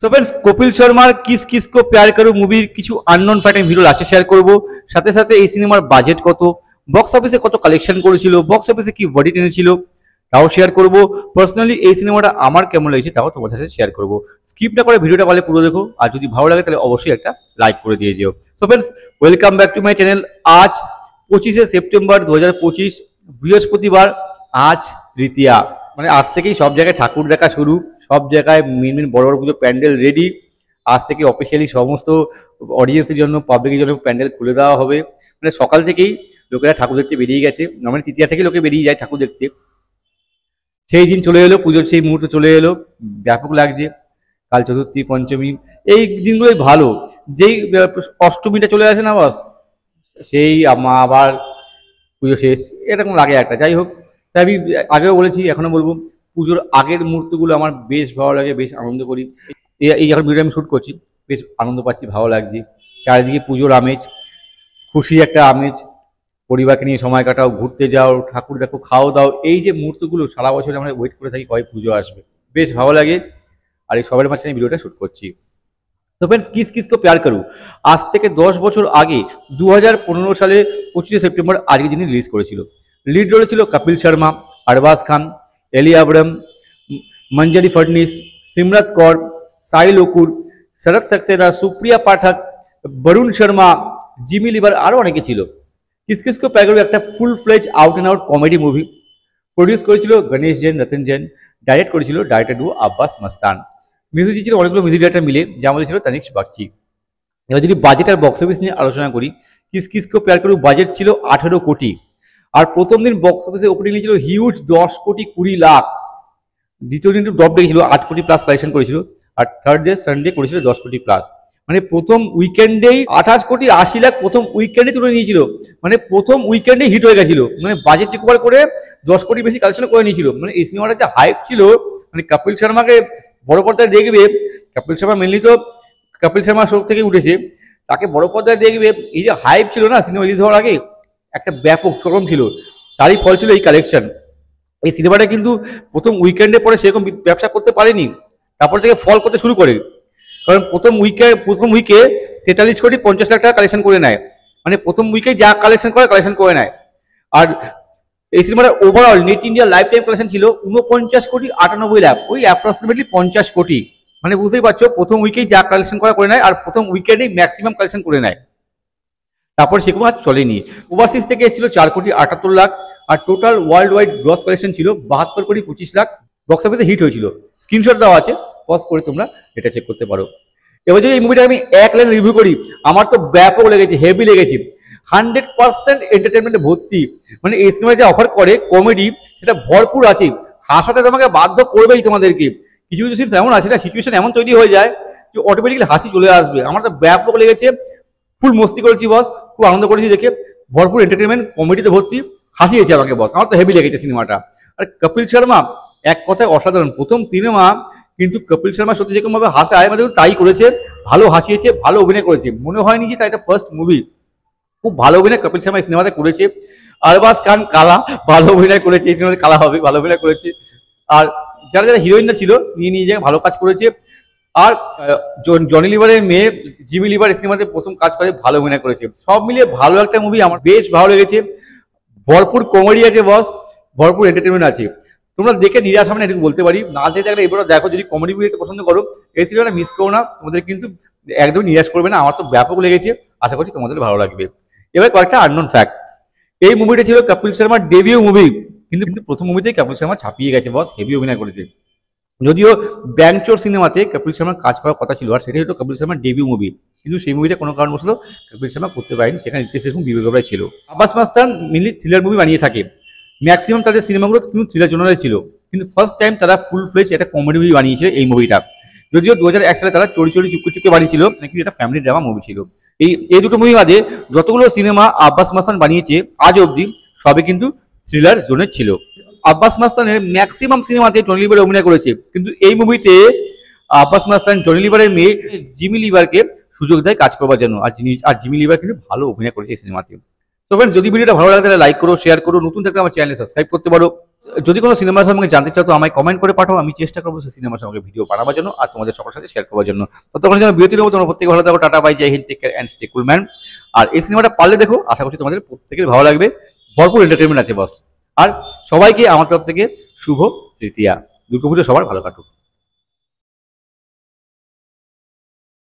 So friends Kapil শর্মার kiss Kis Ko Pyaar করো মুভির কিছু আননোন ফ্যাক্ট আমি ভিডিও লাস্টে শেয়ার করব। সাথে সাথে এই সিনেমার বাজেট কত, বক্স অফিসে কত কালেকশন করেছিল, বক্স অফিসে কি বডি টেনেছিল তাও শেয়ার করব। পার্সোনালি এই সিনেমাটা আমার কেমন লেগেছে তাও তোমার সাথে শেয়ার করব। স্কিপ না করে ভিডিওটা ভালো পুরো দেখো, আর যদি ভালো লাগে তাহলে অবশ্যই একটা লাইক করে দিয়ে যেও। So friends welcome back to my channel. আজ 25শে সেপ্টেম্বর 2025 বৃহস্পতিবার। আজ তৃতীয়া, মানে আজ থেকেই সব জায়গায় ঠাকুর দেখা শুরু, সব জায়গায় মেন মেন বড় বড় পুজো প্যান্ডেল রেডি। আজ থেকে অফিসিয়ালি সমস্ত অডিয়েন্সের জন্য, পাবলিকের জন্য প্যান্ডেল খুলে দেওয়া হবে। মানে সকাল থেকেই লোকেরা ঠাকুর দেখতে বেরিয়ে গেছে, মানে তৃতীয়া থেকে লোকে বেরিয়ে যায় ঠাকুর দেখতে। সেই দিন চলে এলো, পুজোর সেই মুহূর্ত চলে এলো, ব্যাপক লাগছে। কাল চতুর্থী, পঞ্চমী, এই দিনগুলোই ভালো। যেই অষ্টমীটা চলে আসে না বাস, সেই আবার পুজো শেষ, এরকম লাগে একটা। যাই হোক, তাই আমি আগেও বলেছি, এখনো বলবো, পুজোর আগের মুহূর্তগুলো আমার বেশ ভালো লাগে, বেশ আনন্দ করি। এই এখন ভিডিও আমি শ্যুট করছি, বেশ আনন্দ পাচ্ছি, ভালো লাগছে। চারিদিকে পুজোর আমেজ, খুশি একটা আমেজ। পরিবারকে নিয়ে সময় কাটাও, ঘুরতে যাও, ঠাকুর দেখো, খাও দাও, এই যে মুহূর্তগুলো সারা বছর আমরা ওয়েট করে থাকি কবে পুজো আসবে, বেশ ভালো লাগে। আর এই সবার মাঝখানে ভিডিওটা শ্যুট করছি। তো फ्रेंड्स किस किस को प्यार करूं আজ থেকে 10 বছর আগে 2015 সালে 25শে সেপ্টেম্বর আজকের দিনে রিলিজ করেছিল। লিড রোলে ছিল কপিল শর্মা, আরবাজ খান, এলি আবরাম, মঞ্জরি ফডনিস, সিমরত কৌর, সাহিল অকুর, শরৎ সাক্সেনা, সুপ্রিয়া পাঠক, বরুণ শর্মা, জিমি লিভার, আরও অনেকে ছিল। কিস কিস কো প্যার করো একটা full fledge out and out comedy movie. Produce করেছিল গণেশ জৈন, রতন জৈন। ডাইরেক্ট করেছিল director duo Abbas Mastan. Music ছিল অনেকগুলো মিউজিক ডাইরেক্টর মিলে, যার মধ্যে ছিল তানিশ বাগচি। এবার যদি বাজেট আর বক্স অফিস নিয়ে আলোচনা করি, কিস কিস কো প্যার করো বাজেট ছিল 18 কোটি, আর প্রথম দিন বক্স অফিসে ওপেনিং ছিল হিউজ 10 কোটি 20 লাখ। দ্বিতীয় দিন ড্রপ দেখেছিল, 8 কোটি প্লাস কালেকশন করেছিল। আর থার্ড ডে সানডে করেছিল 10 কোটি প্লাস। মানে প্রথম উইকেন্ডেই 28 কোটি 80 লাখ প্রথম উইকেন্ডে তুলে নিয়েছিল। মানে প্রথম উইকেন্ডেই হিট হয়ে গেছিল, মানে বাজেট রিকভার করে 10 কোটি বেশি কালেকশন করে নিয়েছিল। মানে এই সিনেমাটা যে হাইপ ছিল, মানে কপিল শর্মাকে বড় পর্দায় দেখবে, কপিল শর্মা মেনলি তো কপিল শর্মা শো থেকে উঠেছে, তাকে বড় পর্দায় দেখবে, এই যে হাইপ ছিল না সিনেমা রিলিজ হওয়ার আগে, একটা ব্যাপক চরম ছিল, তারই ফল ছিল এই কালেকশন। এই সিনেমাটা কিন্তু প্রথম উইকেন্ডে পরে সেরকম ব্যবসা করতে পারেনি, তারপর থেকে ফল করতে শুরু করে। কারণ প্রথম উইকে 43 কোটি 50 লাখ টাকা কালেকশন করে নেয়, মানে প্রথম উইকে যা কালেকশন করে নেয়। আর এই সিনেমাটার overall net India life time collection ছিল 49 কোটি 98 লাখ, ওই অ্যাপ্রক্সিমেটলি 50 কোটি। মানে বুঝতেই পারছো, প্রথম উইকেই যা কালেকশন করে নেয়, আর প্রথম উইকেন্ডেই ম্যাক্সিমাম কালেকশন করে নেয়। তারপর সেরকম আর চলেনি। ওভারসিজ থেকে এসেছিল 4 কোটি 78 লাখ, আর total world wide gross collection ছিল 72 কোটি 25 লাখ। বক্স অফিসে হিট হয়েছিল, স্ক্রিনশট দেওয়া আছে, পজ করে তোমরা এটা চেক করতে পারো। এবার যদি এই মুভিটা আমি এক লাইন রিভিউ করি, আমার তো ব্যাপক লেগেছে, হেভি লেগেছে। 100% এন্টারটেনমেন্টে ভর্তি। মানে এই সিনেমায় যে অফার করে কমেডি, সেটা ভরপুর আছে, হাসাতে তোমাকে বাধ্য করবেই তোমাদেরকে। কিছু কিছু সিনস এমন আছে না, সিচুয়েশন এমন তৈরি হয়ে যায় যে অটোমেটিক্যালি হাসি চলে আসবে। আমার তো ব্যাপক লেগেছে, ফুল মস্তি করেছি বস, খুব আনন্দ করেছি দেখে, ভরপুর এন্টারটেনমেন্ট, কমেডিতে ভর্তি, হাসিয়েছে আমাকে বস, আমার তো হেভি লেগেছে সিনেমাটা। আর কপিল শর্মা এক কথায় অসাধারণ, প্রথম সিনেমা কিন্তু কপিল শর্মা সত্যি যেরকম ভাবে হাসায়, মানে তাই করেছে, ভালো হাসিয়েছে, ভালো অভিনয় করেছে। মনে হয়নি যে তার এটা ফার্স্ট মুভি, খুব ভালো অভিনয় কপিল শর্মা এই সিনেমাতে করেছে। আরবাজ খান কালা, ভালো অভিনয় করেছে, এই সিনেমাতে কালা হবে, ভালো অভিনয় করেছে। আর যারা যারা হিরোইনরা ছিল নিয়ে নিয়ে যায়, ভালো কাজ করেছে। আর জনি লিভারের মেয়ে জিমি লিভার এই সিনেমাতে প্রথম কাজ করে, ভালো অভিনয় করেছে। সব মিলিয়ে ভালো একটা মুভি, আমার বেশ ভালো লেগেছে। ভরপুর কমেডি আছে বস, ভরপুর এন্টারটেনমেন্ট আছে। তোমরা দেখে নিরাশ হবে না এটুকু বলতে পারি। না দেখতে গেলে এবারও দেখো, যদি কমেডি মুভি দেখতে পছন্দ করো এই সিনেমাটা মিস করো না, তোমাদের কিন্তু একদম নিরাশ করবে না। আমার তো ব্যাপক লেগেছে, আশা করছি তোমাদের ভালো লাগবে। এবার কয়েকটা আননোন ফ্যাক্ট। এই মুভিটা ছিল কপিল শর্মার ডেবিউ মুভি, কিন্তু প্রথম মুভিতেই কপিল শর্মা ছাপিয়ে গেছে বস, হেভি অভিনয় করেছে। যদিও ব্যাংচোর সিনেমাতে কপিল শর্মার কাজ করার কথা ছিল, আর সেটাই হলো কপিল শর্মার ডেবিউ মুভি, কিন্তু সেই মুভিটা কোনো কারণবশত কপিল শর্মা করতে পারেনি, সেখানে রিতেশ এবং বিবেক ওবেরয় ছিল। আব্বাস মাস্তান মেনলি থ্রিলার মুভি বানিয়ে থাকে, ম্যাক্সিমাম তাদের সিনেমাগুলো কিন্তু থ্রিলার জনারে ছিল, কিন্তু ফার্স্ট টাইম তারা ফুল ফ্লেজ একটা কমেডি মুভি বানিয়েছে এই মুভিটা। যদিও 2001 সালে তারা চোরি চোরি চুপকে চুপকে বানিয়েছিল, নাকি এটা ফ্যামিলি ড্রামা মুভি ছিল। এই দুটো মুভি বাদে যতগুলো সিনেমা আব্বাস মাস্তান বানিয়েছে আজ অবধি, সবে কিন্তু থ্রিলার জোনের ছিল। আব্বাস মাস্তানের ম্যাক্সিমাম সিনেমাতে জনি লিভার অভিনয় করেছে, কিন্তু এই মুভিতে আব্বাস মাস্তান জনি লিভারের মেয়ে জিমি লিভারকে সুযোগ দেয় কাজ করবার জন্য, আর জিমি লিভার কিন্তু ভালো অভিনয় করেছে এই সিনেমাতে। সো फ्रेंड्स যদি ভিডিওটা ভালো লাগে তাহলে লাইক করো, শেয়ার করো, নতুন থাকলে আমার চ্যানেলে সাবস্ক্রাইব করতে পারো। যদি কোনো সিনেমার সম্পর্কে জানতে চাও তো আমায় কমেন্ট করে পাঠাও, আমি চেষ্টা করবো সেই সিনেমার সম্পর্কে ভিডিও বানাবার জন্য আর তোমাদের সবার সাথে শেয়ার করার জন্য। ততক্ষণ যেন বিরতি নেবো, তোমরা প্রত্যেকে ভালো থাকো, tata bye, Jai Hind, take care and stay cool man. আর এই সিনেমাটা পারলে দেখো, আশা করছি তোমাদের প্রত্যেকের ভালো লাগবে, ভরপুর এন্টারটেনমেন্ট আছে বস। আর সবাইকে আমার তরফ থেকে শুভ তৃতীয়া, দুর্গাপুজো সবার ভালো কাটুক।